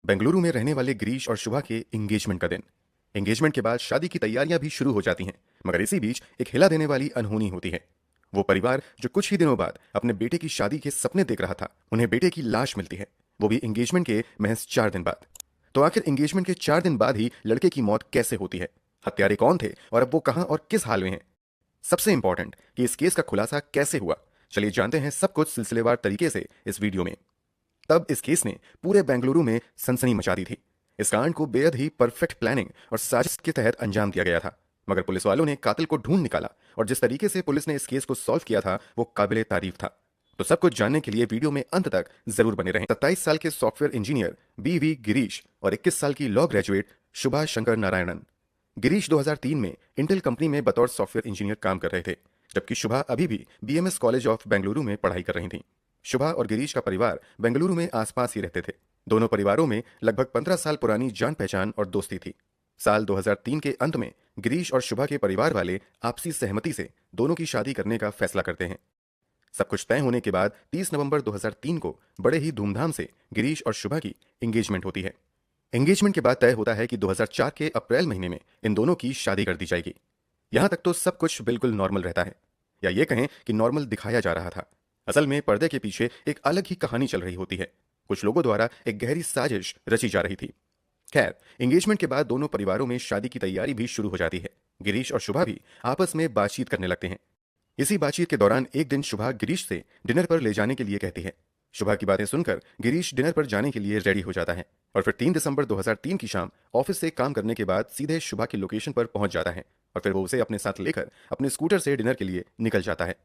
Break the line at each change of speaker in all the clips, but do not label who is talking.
बेंगलुरु में रहने वाले गिरीश और शुभा के एंगेजमेंट का दिन। एंगेजमेंट के बाद शादी की तैयारियां भी शुरू हो जाती हैं, मगर इसी बीच एक हिला देने वाली अनहोनी होती है। वो परिवार जो कुछ ही दिनों बाद अपने बेटे की शादी के सपने देख रहा था, उन्हें बेटे की लाश मिलती है, वो भी एंगेजमेंट के महज 4 दिन बाद। तो आखिर एंगेजमेंट के 4 दिन बाद ही लड़के की मौत कैसे होती है, हत्यारे कौन थे और अब वो कहां और किस हाल में हैं? सबसे इंपॉर्टेंट कि इस केस का खुलासा कैसे हुआ, चलिए जानते हैं सब कुछ सिलसिलेवार तरीके से इस वीडियो में। तब इस केस ने पूरे बेंगलुरु में सनसनी मचा दी थी। इस कांड को बेहद ही परफेक्ट प्लानिंग और साजिश के तहत अंजाम दिया गया था, मगर पुलिस वालों ने कातिल को ढूंढ निकाला और जिस तरीके से पुलिस ने इस केस को सॉल्व किया था वो काबिले तारीफ था। तो सब कुछ जानने के लिए वीडियो में अंत तक जरूर बने रहें। 27 साल के सॉफ्टवेयर इंजीनियर बी गिरीश और 21 साल की लॉ ग्रेजुएट शुभा शंकर नारायणन। गिरीश 2003 में इंटेल कंपनी में बतौर सॉफ्टवेयर इंजीनियर काम कर रहे थे, जबकि शुभा अभी भी बीएमएस कॉलेज ऑफ बेंगलुरु में पढ़ाई कर रही थी। शुभा और गिरीश का परिवार बेंगलुरु में आसपास ही रहते थे। दोनों परिवारों में लगभग 15 साल पुरानी जान पहचान और दोस्ती थी। साल 2003 के अंत में गिरीश और शुभा के परिवार वाले आपसी सहमति से दोनों की शादी करने का फैसला करते हैं। सब कुछ तय होने के बाद 30 नवंबर 2003 को बड़े ही धूमधाम से गिरीश और शुभा की एंगेजमेंट होती है। एंगेजमेंट के बाद तय होता है कि 2004 के अप्रैल महीने में इन दोनों की शादी कर दी जाएगी। यहां तक तो सब कुछ बिल्कुल नॉर्मल रहता है, या ये कहें कि नॉर्मल दिखाया जा रहा था। असल में पर्दे के पीछे एक अलग ही कहानी चल रही होती है। कुछ लोगों द्वारा एक गहरी साजिश रची जा रही थी। खैर, एंगेजमेंट के बाद दोनों परिवारों में शादी की तैयारी भी शुरू हो जाती है। गिरीश और शुभा भी आपस में बातचीत करने लगते हैं। इसी बातचीत के दौरान एक दिन शुभा गिरीश से डिनर पर ले जाने के लिए कहती है। शुभा की बातें सुनकर गिरीश डिनर पर जाने के लिए रेडी हो जाता है और फिर 3 दिसंबर 2003 की शाम ऑफिस से काम करने के बाद सीधे शुभा की लोकेशन पर पहुंच जाता है और फिर वो उसे अपने साथ लेकर अपने स्कूटर से डिनर के लिए निकल जाता है।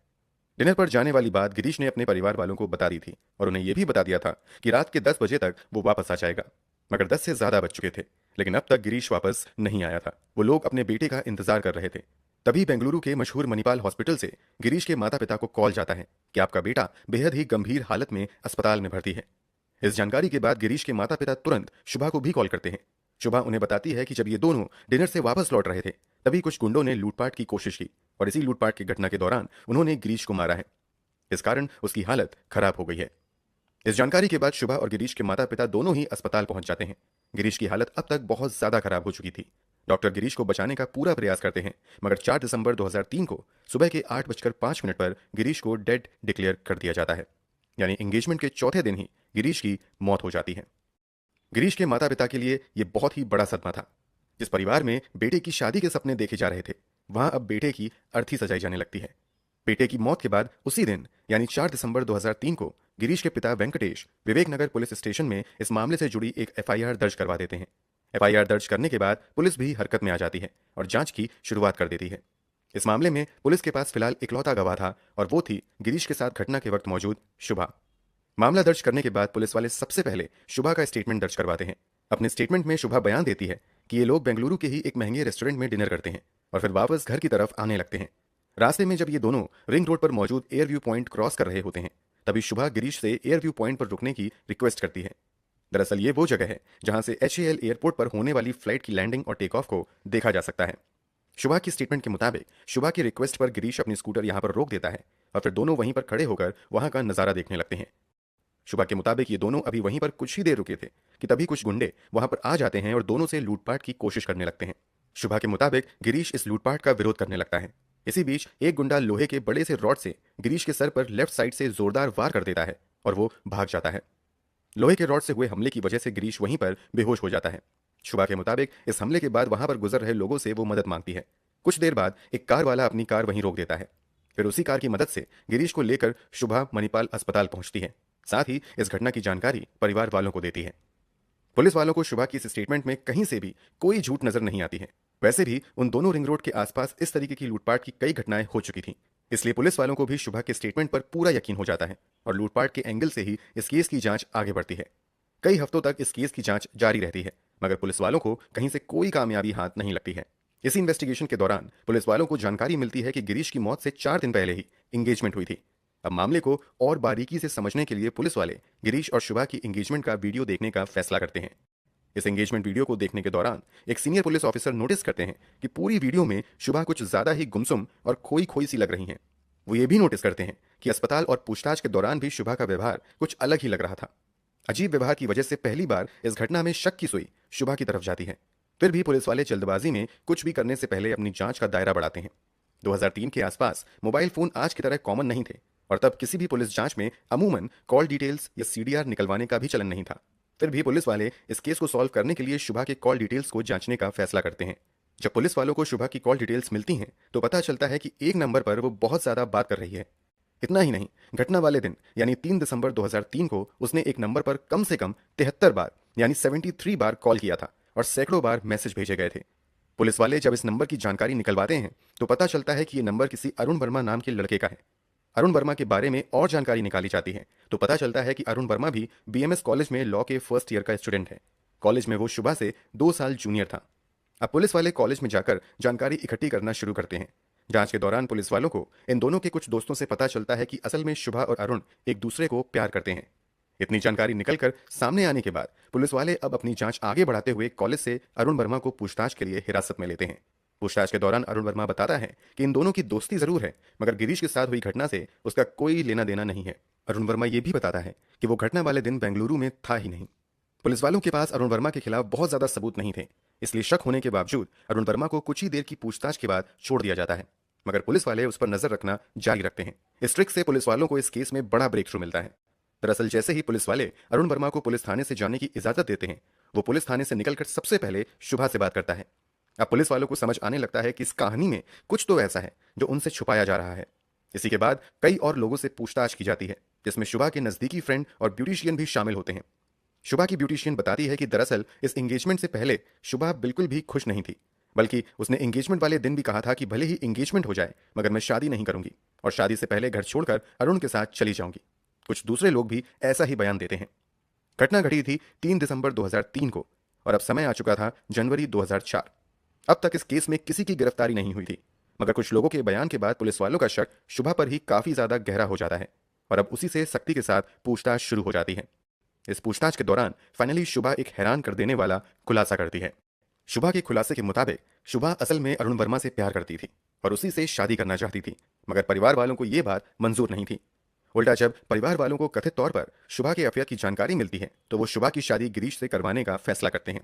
डिनर पर जाने वाली बात गिरीश ने अपने परिवार वालों को बता दी थी और उन्हें यह भी बता दिया था कि रात के 10 बजे तक वो वापस आ जाएगा। मगर 10 से ज्यादा बज चुके थे, लेकिन अब तक गिरीश वापस नहीं आया था। वो लोग अपने बेटे का इंतजार कर रहे थे। तभी बेंगलुरु के मशहूर मणिपाल हॉस्पिटल से गिरीश के माता पिता को कॉल जाता है कि आपका बेटा बेहद ही गंभीर हालत में अस्पताल में भर्ती है। इस जानकारी के बाद गिरीश के माता पिता तुरंत शुभा को भी कॉल करते हैं। शुभा उन्हें बताती है कि जब ये दोनों डिनर से वापस लौट रहे थे, तभी कुछ गुंडों ने लूटपाट की कोशिश की और इसी लूटपाट की घटना के दौरान उन्होंने गिरीश को मारा है। इस कारण उसकी हालत खराब हो गई है। इस जानकारी के बाद शुभा और गिरीश के माता पिता दोनों ही अस्पताल पहुंच जाते हैं। गिरीश की हालत अब तक बहुत ज्यादा खराब हो चुकी थी। डॉक्टर गिरीश को बचाने का पूरा प्रयास करते हैं, मगर 4 दिसंबर 2003 को सुबह के 8:05 पर गिरीश को डेड डिक्लेयर कर दिया जाता है। यानी एंगेजमेंट के चौथे दिन ही गिरीश की मौत हो जाती है। गिरीश के माता पिता के लिए यह बहुत ही बड़ा सदमा था। जिस परिवार में बेटे की शादी के सपने देखे जा रहे थे, वहां अब बेटे की अर्थी सजाई जाने लगती है। बेटे की मौत के बाद उसी दिन यानी 4 दिसंबर 2003 को गिरीश के पिता वेंकटेश विवेक नगर पुलिस स्टेशन में इस मामले से जुड़ी एक एफआईआर दर्ज करवा देते हैं। एफआईआर दर्ज करने के बाद पुलिस भी हरकत में आ जाती है और जांच की शुरुआत कर देती है। इस मामले में पुलिस के पास फिलहाल इकलौता गवाह था और वो थी गिरीश के साथ घटना के वक्त मौजूद शुभा। मामला दर्ज करने के बाद पुलिस वाले सबसे पहले शुभा का स्टेटमेंट दर्ज करवाते हैं। अपने स्टेटमेंट में शुभा बयान देती है कि ये लोग बेंगलुरु के ही एक महंगे रेस्टोरेंट में डिनर करते हैं और फिर वापस घर की तरफ आने लगते हैं। रास्ते में जब ये दोनों रिंग रोड पर मौजूद एयर व्यू पॉइंट क्रॉस कर रहे होते हैं, तभी शुभा गिरीश से एयर व्यू पॉइंट पर रुकने की रिक्वेस्ट करती है। दरअसल ये वो जगह है जहां से एचएएल एयरपोर्ट पर होने वाली फ्लाइट की लैंडिंग और टेक ऑफ को देखा जा सकता है। शुभा की स्टेटमेंट के मुताबिक शुभा की रिक्वेस्ट पर गिरीश अपनी स्कूटर यहां पर रोक देता है और फिर दोनों वहीं पर खड़े होकर वहां का नजारा देखने लगते हैं। शुभा के मुताबिक ये दोनों अभी वहीं पर कुछ ही देर रुके थे कि तभी कुछ गुंडे वहां पर आ जाते हैं और दोनों से लूटपाट की कोशिश करने लगते हैं। शुभा के मुताबिक गिरीश इस लूटपाट का विरोध करने लगता है। इसी बीच एक गुंडा लोहे के बड़े से रॉड से गिरीश के सर पर लेफ्ट साइड से जोरदार वार कर देता है और वो भाग जाता है। लोहे के रॉड से हुए हमले की वजह से गिरीश वहीं पर बेहोश हो जाता है। शुभा के मुताबिक इस हमले के बाद वहां पर गुजर रहे लोगों से वो मदद मांगती है। कुछ देर बाद एक कार वाला अपनी कार वहीं रोक देता है। फिर उसी कार की मदद से गिरीश को लेकर शुभा मणिपाल अस्पताल पहुंचती है। साथ ही इस घटना की जानकारी परिवार वालों को देती है। पुलिस वालों को शुभा की इस स्टेटमेंट में कहीं से भी कोई झूठ नजर नहीं आती है। वैसे भी उन दोनों रिंग रोड के आसपास इस तरीके की लूटपाट की कई घटनाएं हो चुकी थीं, इसलिए पुलिस वालों को भी शुभा के स्टेटमेंट पर पूरा यकीन हो जाता है और लूटपाट के एंगल से ही इस केस की जांच आगे बढ़ती है। कई हफ्तों तक इस केस की जांच जारी रहती है, मगर पुलिस वालों को कहीं से कोई कामयाबी हाथ नहीं लगती है। इसी इन्वेस्टिगेशन के दौरान पुलिस वालों को जानकारी मिलती है कि गिरीश की मौत से 4 दिन पहले ही एंगेजमेंट हुई थी। अब मामले को और बारीकी से समझने के लिए पुलिस वाले गिरीश और शुभा की एंगेजमेंट का वीडियो देखने का फैसला करते हैं। इस एंगेजमेंट वीडियो को देखने के दौरान एक सीनियर पुलिस ऑफिसर नोटिस करते हैं कि पूरी वीडियो में शुभा कुछ ज्यादा ही गुमसुम और खोई खोई सी लग रही हैं। वो ये भी नोटिस करते हैं कि अस्पताल और पूछताछ के दौरान भी शुभा का व्यवहार कुछ अलग ही लग रहा था। अजीब व्यवहार की वजह से पहली बार इस घटना में शक की सुई शुभा की तरफ जाती है। फिर भी पुलिस वाले जल्दबाजी में कुछ भी करने से पहले अपनी जांच का दायरा बढ़ाते हैं। 2003 के आसपास मोबाइल फोन आज की तरह कॉमन नहीं थे और तब किसी भी पुलिस जांच में अमूमन कॉल डिटेल्स या सीडीआर निकलवाने का भी चलन नहीं था। फिर भी पुलिस वाले इस केस को सॉल्व करने के लिए शुभा के कॉल डिटेल्स को जांचने का फैसला करते हैं। जब पुलिस वालों को शुभा की कॉल डिटेल्स मिलती हैं तो पता चलता है कि एक नंबर पर वो बहुत ज्यादा बात कर रही है। इतना ही नहीं, घटना वाले दिन यानी 3 दिसंबर 2003 को उसने एक नंबर पर कम से कम 73 बार यानी 73 बार कॉल किया था और सैकड़ों बार मैसेज भेजे गए थे। पुलिस वाले जब इस नंबर की जानकारी निकलवाते हैं तो पता चलता है कि ये नंबर किसी अरुण वर्मा नाम के लड़के का है। अरुण वर्मा के बारे में और जानकारी निकाली जाती है तो पता चलता है कि अरुण वर्मा भी बीएमएस कॉलेज में लॉ के फर्स्ट ईयर का स्टूडेंट है। कॉलेज में वो शुभा से 2 साल जूनियर था। अब पुलिस वाले कॉलेज में जाकर जानकारी इकट्ठी करना शुरू करते हैं। जांच के दौरान पुलिस वालों को इन दोनों के कुछ दोस्तों से पता चलता है कि असल में शुभा और अरुण एक दूसरे को प्यार करते हैं। इतनी जानकारी निकलकर सामने आने के बाद पुलिस वाले अब अपनी जांच आगे बढ़ाते हुए कॉलेज से अरुण वर्मा को पूछताछ के लिए हिरासत में लेते हैं। पूछताछ के दौरान अरुण वर्मा बताता है कि इन दोनों की दोस्ती जरूर है मगर गिरीश के साथ हुई घटना से उसका कोई लेना देना नहीं है। अरुण वर्मा ये भी बताता है कि वो घटना वाले दिन बेंगलुरु में था ही नहीं। पुलिस वालों के पास अरुण वर्मा के खिलाफ बहुत ज्यादा सबूत नहीं थे, इसलिए शक होने के बावजूद अरुण वर्मा को कुछ ही देर की पूछताछ के बाद छोड़ दिया जाता है। मगर पुलिस वाले उस पर नजर रखना जारी रखते हैं। इस ट्रिक से पुलिस वालों को इस केस में बड़ा ब्रेक थ्रू मिलता है। दरअसल जैसे ही पुलिस वाले अरुण वर्मा को पुलिस थाने से जाने की इजाजत देते हैं, वो पुलिस थाने से निकलकर सबसे पहले शुभा से बात करता है। अब पुलिस वालों को समझ आने लगता है कि इस कहानी में कुछ तो ऐसा है जो उनसे छुपाया जा रहा है। इसी के बाद कई और लोगों से पूछताछ की जाती है जिसमें शुभा के नजदीकी फ्रेंड और ब्यूटिशियन भी शामिल होते हैं। शुभा की ब्यूटिशियन बताती है कि दरअसल इस एंगेजमेंट से पहले शुभा बिल्कुल भी खुश नहीं थी, बल्कि उसने एंगेजमेंट वाले दिन भी कहा था कि भले ही एंगेजमेंट हो जाए मगर मैं शादी नहीं करूंगी और शादी से पहले घर छोड़कर अरुण के साथ चली जाऊंगी। कुछ दूसरे लोग भी ऐसा ही बयान देते हैं। घटना घटी थी 3 दिसंबर 2003 को और अब समय आ चुका था जनवरी 2004। अब तक इस केस में किसी की गिरफ्तारी नहीं हुई थी मगर कुछ लोगों के बयान के बाद पुलिस वालों का शक शुभा पर ही काफी ज्यादा गहरा हो जाता है और अब उसी से सख्ती के साथ पूछताछ शुरू हो जाती है। इस पूछताछ के दौरान फाइनली शुभा एक हैरान कर देने वाला खुलासा करती है। शुभा के खुलासे के मुताबिक शुभा असल में अरुण वर्मा से प्यार करती थी और उसी से शादी करना चाहती थी, मगर परिवार वालों को यह बात मंजूर नहीं थी। उल्टा जब परिवार वालों को कथित तौर पर शुभा के अफेयर की जानकारी मिलती है तो वो शुभा की शादी गिरीश से करवाने का फैसला करते हैं।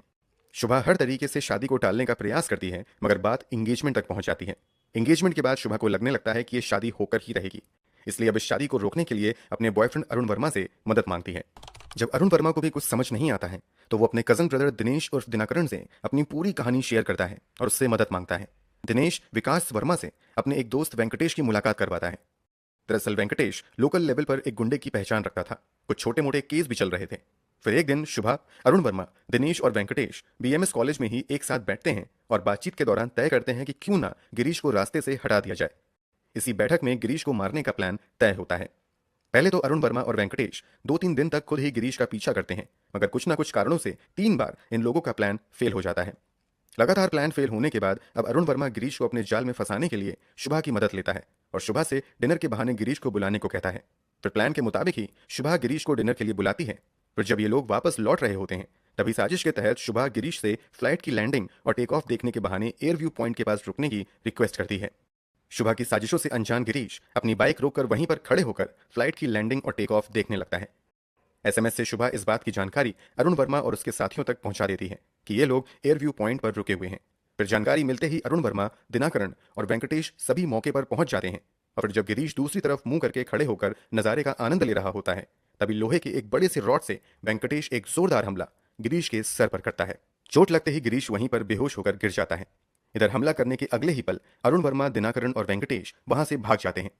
शुभा हर तरीके से शादी को टालने का प्रयास करती है मगर बात एंगेजमेंट तक पहुंच जाती है। एंगेजमेंट के बाद शुभा को लगने लगता है कि यह शादी होकर ही रहेगी, इसलिए अब इस शादी को रोकने के लिए अपने बॉयफ्रेंड अरुण वर्मा से मदद मांगती है। जब अरुण वर्मा को भी कुछ समझ नहीं आता है तो वो अपने कजन ब्रदर दिनेश उर्फ दिनाकरण से अपनी पूरी कहानी शेयर करता है और उससे मदद मांगता है। दिनेश विकास वर्मा से अपने एक दोस्त वेंकटेश की मुलाकात करवाता है। दरअसल वेंकटेश लोकल लेवल पर एक गुंडे की पहचान रखता था, कुछ छोटे मोटे केस भी चल रहे थे। फिर एक दिन शुभा, अरुण वर्मा, दिनेश और वेंकटेश बीएमएस कॉलेज में ही एक साथ बैठते हैं और बातचीत के दौरान तय करते हैं कि क्यों ना गिरीश को रास्ते से हटा दिया जाए। इसी बैठक में गिरीश को मारने का प्लान तय होता है। पहले तो अरुण वर्मा और वेंकटेश 2-3 दिन तक खुद ही गिरीश का पीछा करते हैं मगर कुछ ना कुछ कारणों से 3 बार इन लोगों का प्लान फेल हो जाता है। लगातार प्लान फेल होने के बाद अब अरुण वर्मा गिरीश को अपने जाल में फंसाने के लिए शुभा की मदद लेता है और शुभा से डिनर के बहाने गिरीश को बुलाने को कहता है। फिर प्लान के मुताबिक ही शुभा गिरीश को डिनर के लिए बुलाती है। फिर जब ये लोग वापस लौट रहे होते हैं तभी साजिश के तहत शुभा गिरीश से फ्लाइट की लैंडिंग और टेक ऑफ देखने के बहाने एयर व्यू पॉइंट के पास रुकने की रिक्वेस्ट करती है। शुभा की साजिशों से अनजान गिरीश अपनी बाइक रोककर वहीं पर खड़े होकर फ्लाइट की लैंडिंग और टेक ऑफ देखने लगता है। एसएमएस से शुभा इस बात की जानकारी अरुण वर्मा और उसके साथियों तक पहुंचा देती है कि ये लोग एयर व्यू पॉइंट पर रुके हुए हैं। फिर जानकारी मिलते ही अरुण वर्मा, दिनाकरण और वेंकटेश सभी मौके पर पहुंच जाते हैं और फिर जब गिरीश दूसरी तरफ मुंह करके खड़े होकर नजारे का आनंद ले रहा होता है तभी लोहे के एक बड़े से रॉड से वेंकटेश एक जोरदार हमला गिरीश के सर पर करता है। चोट लगते ही गिरीश वहीं पर बेहोश होकर गिर जाता है। इधर हमला करने के अगले ही पल अरुण वर्मा, दिनाकरण और वेंकटेश वहां से भाग जाते हैं।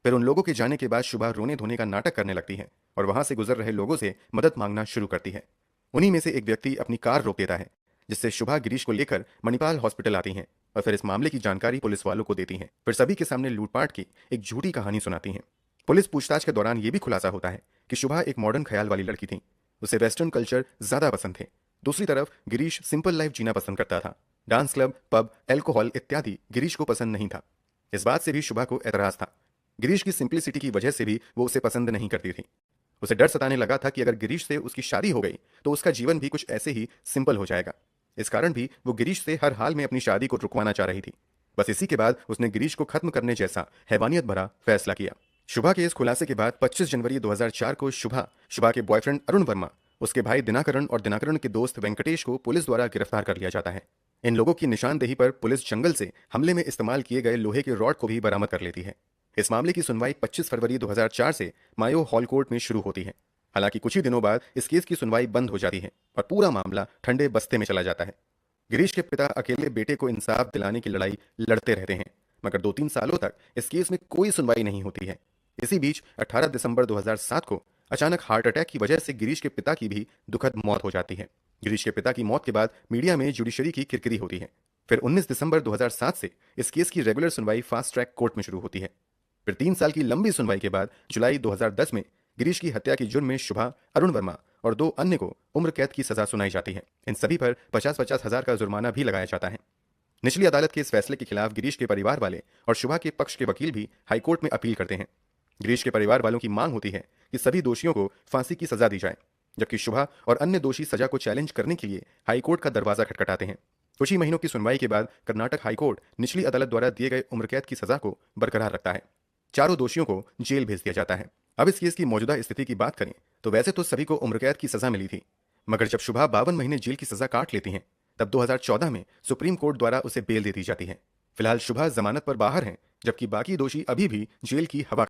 फिर उन लोगों के जाने के बाद शुभा रोने धोने का नाटक करने लगती है और वहां से गुजर रहे लोगों से मदद मांगना शुरू करती है। उन्हीं में से एक व्यक्ति अपनी कार रोक देता है जिससे शुभा गिरीश को लेकर मणिपाल हॉस्पिटल आती हैं और फिर इस मामले की जानकारी पुलिस वालों को देती हैं। फिर सभी के सामने लूटपाट की एक झूठी कहानी सुनाती हैं। पुलिस पूछताछ के दौरान यह भी खुलासा होता है कि शुभा एक मॉडर्न ख्याल वाली लड़की थी, उसे वेस्टर्न कल्चर ज्यादा पसंद थे। दूसरी तरफ गिरीश सिंपल लाइफ जीना पसंद करता था। डांस क्लब, पब, एल्कोहल इत्यादि गिरीश को पसंद नहीं था। इस बात से भी शुभा को एतराज था। गिरीश की सिंप्लिसिटी की वजह से भी वो उसे पसंद नहीं करती थी। उसे डर सताने लगा था कि अगर गिरीश से उसकी शादी हो गई तो उसका जीवन भी कुछ ऐसे ही सिंपल हो जाएगा। इस कारण भी वो गिरीश से हर हाल में अपनी शादी को रुकवाना चाह रही थी। बस इसी के बाद उसने गिरीश को खत्म करने जैसा हैवानियत भरा फैसला किया। शुभा के इस खुलासे के बाद 25 जनवरी 2004 को शुभा के बॉयफ्रेंड अरुण वर्मा, उसके भाई दिनाकरण और दिनाकरण के दोस्त वेंकटेश को पुलिस द्वारा गिरफ्तार कर लिया जाता है। इन लोगों की निशानदेही पर पुलिस जंगल से हमले में इस्तेमाल किए गए लोहे के रॉड को भी बरामद कर लेती है। इस मामले की सुनवाई 25 फरवरी 2004 से मायो हॉल कोर्ट में शुरू होती है। हालांकि कुछ ही दिनों बाद इस केस की सुनवाई बंद हो जाती है और पूरा मामला ठंडे बस्ते में चला जाता है। गिरीश के पिता अकेले बेटे को इंसाफ दिलाने की लड़ाई लड़ते रहते हैं, मगर 2-3 सालों तक इस केस में कोई सुनवाई नहीं होती है। इसी बीच 18 दिसंबर 2007 को अचानक हार्ट अटैक की वजह से गिरीश के पिता की भी दुखद मौत हो जाती है। गिरीश के पिता की मौत के बाद मीडिया में जुडिशरी की किरकिरी होती है। फिर 19 दिसंबर 2007 से इस केस की रेगुलर सुनवाई फास्ट ट्रैक कोर्ट में शुरू होती है। फिर 3 साल की लंबी सुनवाई के बाद जुलाई 2010 में गिरीश की हत्या की जुर्म में शुभा, अरुण वर्मा और 2 अन्य को उम्र कैद की सजा सुनाई जाती है। इन सभी पर 50-50 हजार का जुर्माना भी लगाया जाता है। निचली अदालत के इस फैसले के खिलाफ गिरीश के परिवार वाले और शुभा के पक्ष के वकील भी हाईकोर्ट में अपील करते हैं। गिरीश के परिवार वालों की मांग होती है कि सभी दोषियों को फांसी की सजा दी जाए, जबकि शुभा और अन्य दोषी सजा को चैलेंज करने के लिए हाईकोर्ट का दरवाजा खटखटाते हैं। कुछ ही महीनों की सुनवाई के बाद कर्नाटक हाईकोर्ट निचली अदालत द्वारा दिए गए उम्र कैद की सजा को बरकरार रखता है। चारों दोषियों को जेल भेज दिया जाता है। अब इस केस की मौजूदा स्थिति की बात करें तो वैसे तो सभी को उम्र कैद की सजा मिली थी, मगर जब शुभा 52 महीने जेल की सजा काट लेती हैं, तब 2014 में सुप्रीम कोर्ट द्वारा उसे बेल दे दी जाती है। फिलहाल शुभा जमानत पर बाहर हैं, जबकि बाकी दोषी अभी भी जेल की हवा